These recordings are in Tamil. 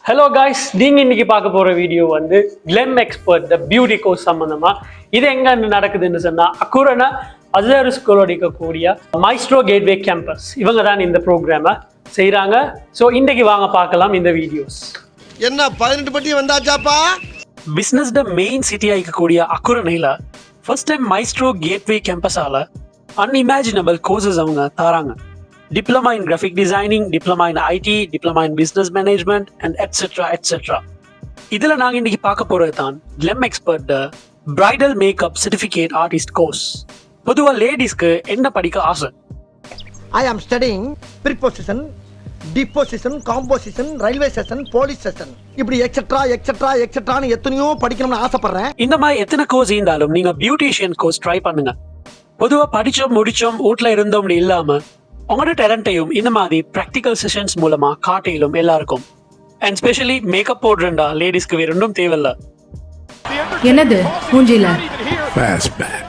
ஹலோ காய்ஸ், நீங்கள் இன்னைக்கு பார்க்க போகிற வீடியோ வந்து Clem expert the beauty course சம்மந்தமாக. இது எங்கே நடக்குதுன்னு சொன்னால் அக்குரனா அசர் ஸ்கூலோட இருக்கக்கூடிய மைஸ்ட்ரோ கேட்வே கேம்பஸ் இவங்க தான் இந்த ப்ரோக்ராமை செய்கிறாங்க. ஸோ இன்றைக்கு வாங்க பார்க்கலாம் இந்த வீடியோஸ். என்ன 18 பட்டி வந்தாச்சாப்பா? பிஸ்னஸ் ட மெயின் சிட்டியாக இருக்கக்கூடிய அக்குரனையில் ஃபர்ஸ்ட் டைம் மைஸ்ட்ரோ கேட்வே கேம்பஸால் அன்இமேஜினபிள் கோர்சஸ் அவங்க தராங்க. Diploma in graphic designing, diploma in IT, diploma in business management and etc. etc. இதில் நாங்கள் இன்னைக்கு பார்க்க போகிறது தான் Clem expert bridal makeup certificate artist course. பொதுவாக லேடிஸ்க்கு என்ன படிக்க ஆசை? I am studying preposition, deposition, composition, railway station, police station. இப்படி எக்ஸெட்ரா எக்ஸெட்ரா எக்ஸெட்ரான்னு எத்தனையோ படிக்கணும்னு ஆசைப்படுறேன். இந்த மாதிரி எத்தனை கோர்ஸ் இருந்தாலும் நீங்கள் பியூட்டிஷியன் கோர்ஸ் ட்ரை பண்ணுங்க. பொதுவாக படித்தோம் முடித்தோம் வீட்டில் இருந்தோம்னு இல்லாமல் உங்களோட டேலண்ட்டையும் இந்த மாதிரி ப்ராக்டிக்கல் செஷன்ஸ் மூலமா காட்டிலும் எல்லாருக்கும். அண்ட் ஸ்பெஷலி மேக்கப் போடுறா லேடிஸ்க்கு வேற ஒன்றும் தேவையில்ல. என்னது மூஞ்சில ஃபாஸ்ட் பேக்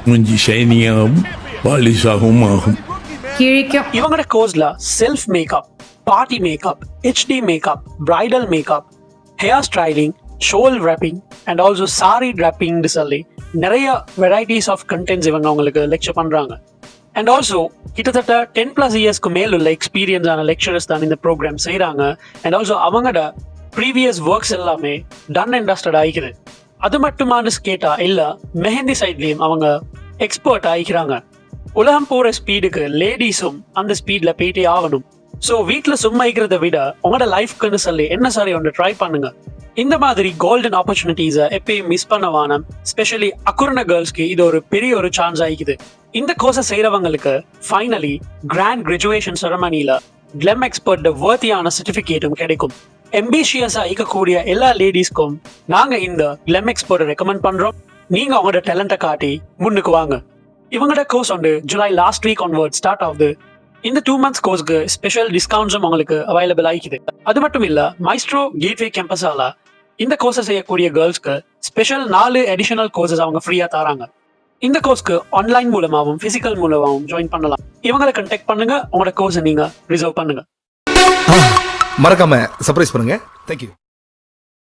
மூஞ்சி ஷைனியாகும் பாலிஷாகவும் ஆகும். கிழிக்கும். இவங்களோட கோர்ஸ்ல self makeup, party makeup, HD makeup, bridal makeup, hair styling, shawl wrapping and also sari டிராப்பிங்னு சொல்லி நிறைய வெரைட்டிஸ் ஆஃப் கண்டென்ட்ஸ் இவங்க அவங்களுக்கு லெக்சர் பண்றாங்க. அண்ட் ஆல்சோ கிட்டத்தட்ட 10+ இயர்ஸ்க்கு மேல் உள்ள எக்ஸ்பீரியன்ஸான லெக்சரர்ஸ் தான் இந்த ப்ரோக்ராம் செய்கிறாங்க. அண்ட் ஆல்சோ அவங்களோட ப்ரீவியஸ் ஒர்க்ஸ் எல்லாமே டன் அண்ட் டஸ்டட் ஆகிக்குது. அது மட்டுமானு கேட்டா இல்லை, மெஹந்தி சைட்லேயும் அவங்க எக்ஸ்பர்ட் ஆகிக்கிறாங்க. உலகம் போகிற ஸ்பீடுக்கு லேடிஸும் அந்த ஸ்பீடில் போயிட்டே ஆகணும். ஸோ வீட்டில் சும்மா இருக்கிறத விட உங்களோட லைஃப்க்குன்னு சொல்லி என்ன சாரி ஒன்று ட்ரை பண்ணுங்க. இந்த மாதிரி கோல்டன் ஆப்பர்ச்சுனிட்டிஸை எப்பயும் மிஸ் பண்ண வேணாம். ஸ்பெஷலி அக்குரண கேர்ள்ஸ்க்கு இது ஒரு பெரிய ஒரு சான்ஸ் ஆகிக்குது. இந்த கோர்ஸை செய்கிறவங்களுக்கு ஃபைனலி கிராண்ட் கிராஜுவேஷன் செரமனியில் கிளெம் எக்ஸ்பர்ட் வர்த்தியான சர்டிஃபிகேட்டும் கிடைக்கும். எம்பிஷியஸாக இருக்கக்கூடிய எல்லா லேடிஸ்க்கும் நாங்கள் இந்த கிளெம் எக்ஸ்பர்ட்டை ரெக்கமெண்ட் பண்ணுறோம். நீங்கள் அவங்களோட டேலண்ட்டை காட்டி முன்னுக்கு வாங்க. இவங்களோட கோர்ஸ் வந்து July last week onward start ஆகுது. இந்த 2 months கோர்ஸ்க்கு ஸ்பெஷல் டிஸ்கவுண்ட்ஸும் உங்களுக்கு அவைலபிள் ஆகிக்குது. அது மட்டும் இல்லை, மைஸ்ட்ரோ கேட்வே கேம்பஸால இந்த கோர்ஸை செய்யக்கூடிய கேர்ள்ஸ்க்கு ஸ்பெஷல் 4 அடிஷனல் கோர்சஸ் அவங்க ஃப்ரீயாக தராங்க. இந்த கோர்ஸ்க்கு ஆன்லைன் மூலமாகவும் பிசிக்கல் மூலமாகவும் ஜாயின் பண்ணலாம். இவங்களை கான்டாக்ட் பண்ணுங்க, உங்களோட கோர்ஸை நீங்க ரிசர்வ் பண்ணுங்க. மறக்காம சர்ப்ரைஸ் பண்ணுங்க. தேங்க்யூ.